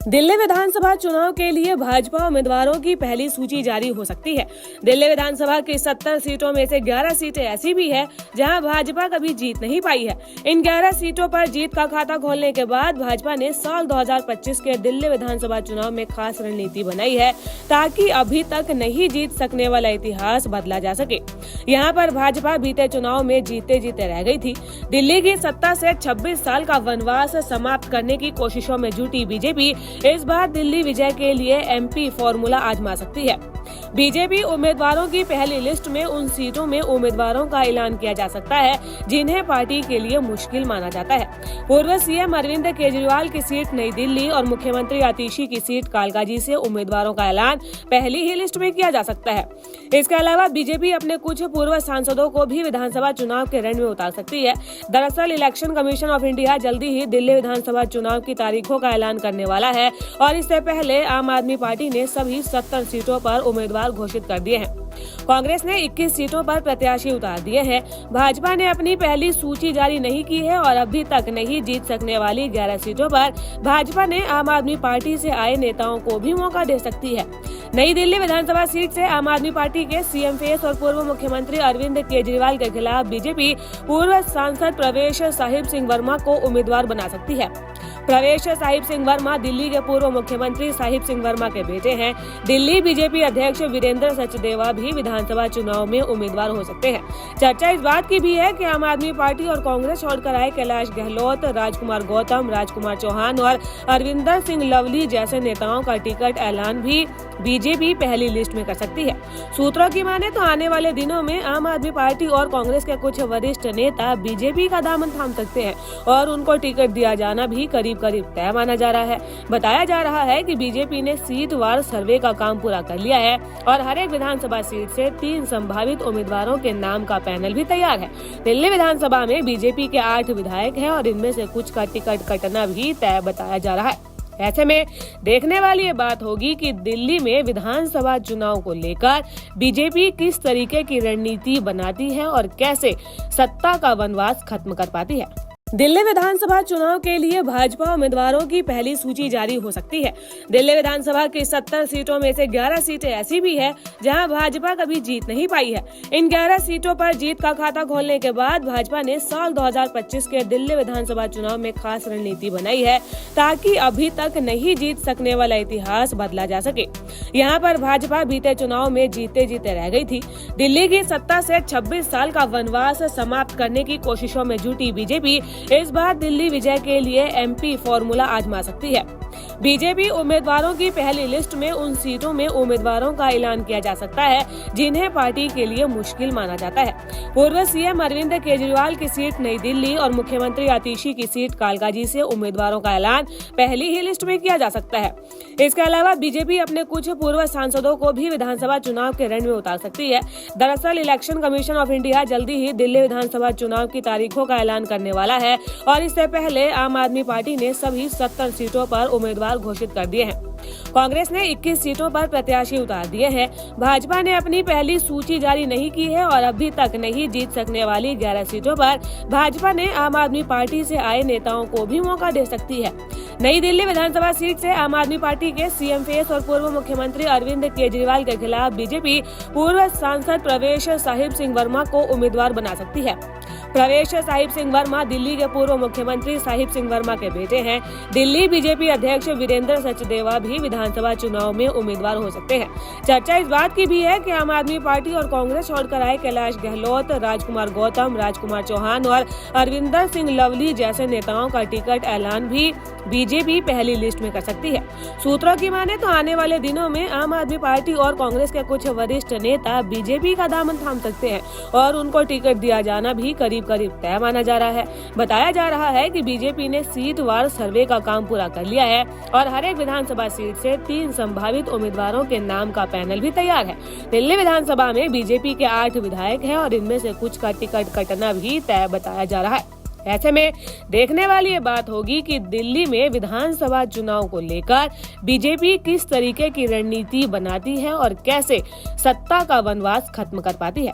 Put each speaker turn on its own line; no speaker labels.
दिल्ली विधानसभा चुनाव के लिए भाजपा उम्मीदवारों की पहली सूची जारी हो सकती है। दिल्ली विधानसभा की 70 सीटों में से 11 सीटें ऐसी भी है जहां भाजपा कभी जीत नहीं पाई है। इन 11 सीटों पर जीत का खाता खोलने के बाद भाजपा ने साल 2025 के दिल्ली विधानसभा चुनाव में खास रणनीति बनाई है ताकि अभी तक नहीं जीत सकने वाला इतिहास बदला जा सके। यहाँ पर भाजपा बीते चुनाव में जीते जीते रह गई थी। दिल्ली की सत्ता से 26 साल का वनवास समाप्त करने की कोशिशों में जुटी बीजेपी इस बार दिल्ली विजय के लिए एमपी फॉर्मूला आजमा सकती है। बीजेपी उम्मीदवारों की पहली लिस्ट में उन सीटों में उम्मीदवारों का ऐलान किया जा सकता है जिन्हें पार्टी के लिए मुश्किल माना जाता है। पूर्व सीएम अरविंद केजरीवाल की सीट नई दिल्ली और मुख्यमंत्री आतिशी की सीट कालकाजी से उम्मीदवारों का ऐलान पहली ही लिस्ट में किया जा सकता है। इसके अलावा बीजेपी अपने कुछ पूर्व सांसदों को भी विधानसभा चुनाव के रण में उतार सकती है। दरअसल इलेक्शन कमीशन ऑफ इंडिया जल्दी ही दिल्ली विधानसभा चुनाव की तारीखों का ऐलान करने वाला है और इससे पहले आम आदमी पार्टी ने सभी 70 सीटों पर उम्मीदवार घोषित कर दिए हैं। कांग्रेस ने 21 सीटों पर प्रत्याशी उतार दिए हैं। भाजपा ने अपनी पहली सूची जारी नहीं की है और अभी तक नहीं जीत सकने वाली 11 सीटों पर भाजपा ने आम आदमी पार्टी से आए नेताओं को भी मौका दे सकती है। नई दिल्ली विधानसभा सीट से आम आदमी पार्टी के सीएम फेस और पूर्व मुख्यमंत्री अरविंद केजरीवाल के खिलाफ बीजेपी पूर्व सांसद प्रवेश साहिब सिंह वर्मा को उम्मीदवार बना सकती है। प्रवेश साहिब सिंह वर्मा दिल्ली के पूर्व मुख्यमंत्री साहिब सिंह वर्मा के बेटे हैं। दिल्ली बीजेपी अध्यक्ष वीरेंद्र सचदेवा भी विधानसभा चुनाव में उम्मीदवार हो सकते हैं। चर्चा इस बात की भी है कि आम आदमी पार्टी और कांग्रेस छोड़कर आए कैलाश गहलोत, राजकुमार गौतम, राजकुमार चौहान और अरविंदर सिंह लवली जैसे नेताओं का टिकट ऐलान भी बीजेपी पहली लिस्ट में कर सकती है। सूत्रों की माने तो आने वाले दिनों में आम आदमी पार्टी और कांग्रेस के कुछ वरिष्ठ नेता बीजेपी का दामन थाम सकते हैं और उनको टिकट दिया जाना भी करीब तय माना जा रहा है। बताया जा रहा है कि बीजेपी ने सीटवार सर्वे का काम पूरा कर लिया है और हर एक विधानसभा सीट से 3 संभावित उम्मीदवारों के नाम का पैनल भी तैयार है। दिल्ली विधानसभा में बीजेपी के 8 विधायक हैं और इनमें से कुछ का टिकट कटना भी तय बताया जा रहा है। ऐसे में देखने वाली ये बात होगी कि दिल्ली में विधानसभा चुनाव को लेकर बीजेपी किस तरीके की रणनीति बनाती है और कैसे सत्ता का वनवास खत्म कर पाती है। दिल्ली विधानसभा चुनाव के लिए भाजपा उम्मीदवारों की पहली सूची जारी हो सकती है। दिल्ली विधानसभा की 70 सीटों में से 11 सीटें ऐसी भी है जहां भाजपा कभी जीत नहीं पाई है। इन 11 सीटों पर जीत का खाता खोलने के बाद भाजपा ने साल 2025 के दिल्ली विधानसभा चुनाव में खास रणनीति बनाई है ताकि अभी तक नहीं जीत सकने वाला इतिहास बदला जा सके। यहाँ पर भाजपा बीते चुनाव में जीते जीते रह गई थी। दिल्ली की सत्ता से 26 साल का वनवास समाप्त करने की कोशिशों में जुटी बीजेपी इस बार दिल्ली विजय के लिए एमपी फॉर्मूला आजमा सकती है। बीजेपी उम्मीदवारों की पहली लिस्ट में उन सीटों में उम्मीदवारों का ऐलान किया जा सकता है जिन्हें पार्टी के लिए मुश्किल माना जाता है। पूर्व सीएम अरविंद केजरीवाल की सीट नई दिल्ली और मुख्यमंत्री आतिशी की सीट कालकाजी से उम्मीदवारों का ऐलान पहली ही लिस्ट में किया जा सकता है। इसके अलावा बीजेपी अपने कुछ पूर्व सांसदों को भी विधानसभा चुनाव के रण में उतार सकती है। दरअसल इलेक्शन कमीशन ऑफ इंडिया जल्दी ही दिल्ली विधानसभा चुनाव की तारीखों का ऐलान करने वाला है और इससे पहले आम आदमी पार्टी ने सभी 70 सीटों पर उम्मीदवार घोषित कर दिए हैं। कांग्रेस ने 21 सीटों पर प्रत्याशी उतार दिए हैं। भाजपा ने अपनी पहली सूची जारी नहीं की है और अभी तक नहीं जीत सकने वाली 11 सीटों पर भाजपा ने आम आदमी पार्टी से आए नेताओं को भी मौका दे सकती है। नई दिल्ली विधानसभा सीट से आम आदमी पार्टी के सीएम फेस और पूर्व मुख्यमंत्री अरविंद केजरीवाल के खिलाफ बीजेपी पूर्व सांसद प्रवेश साहिब सिंह वर्मा को उम्मीदवार बना सकती है। प्रवेश साहिब सिंह वर्मा दिल्ली के पूर्व मुख्यमंत्री साहिब सिंह वर्मा के बेटे हैं। दिल्ली बीजेपी अध्यक्ष वीरेंद्र सचदेवा भी विधानसभा चुनाव में उम्मीदवार हो सकते हैं। चर्चा इस बात की भी है कि आम आदमी पार्टी और कांग्रेस छोड़कर आए कैलाश गहलोत, राजकुमार गौतम, राजकुमार चौहान और अरविंदर सिंह लवली जैसे नेताओं का टिकट ऐलान भी बीजेपी पहली लिस्ट में कर सकती है। सूत्रों की माने तो आने वाले दिनों में आम आदमी पार्टी और कांग्रेस के कुछ वरिष्ठ नेता बीजेपी का दामन थाम सकते हैं और उनको टिकट दिया जाना भी करीब तय माना जा रहा है। बताया जा रहा है कि बीजेपी ने सीटवार सर्वे का काम पूरा कर लिया है और हर एक विधानसभा सीट से 3 संभावित उम्मीदवारों के नाम का पैनल भी तैयार है। दिल्ली विधानसभा में बीजेपी के 8 विधायक हैं और इनमें से कुछ का टिकट कटना भी तय बताया जा रहा है। ऐसे में देखने वाली ये बात होगी कि दिल्ली में विधानसभा चुनाव को लेकर बीजेपी किस तरीके की रणनीति बनाती है और कैसे सत्ता का वनवास खत्म कर पाती है।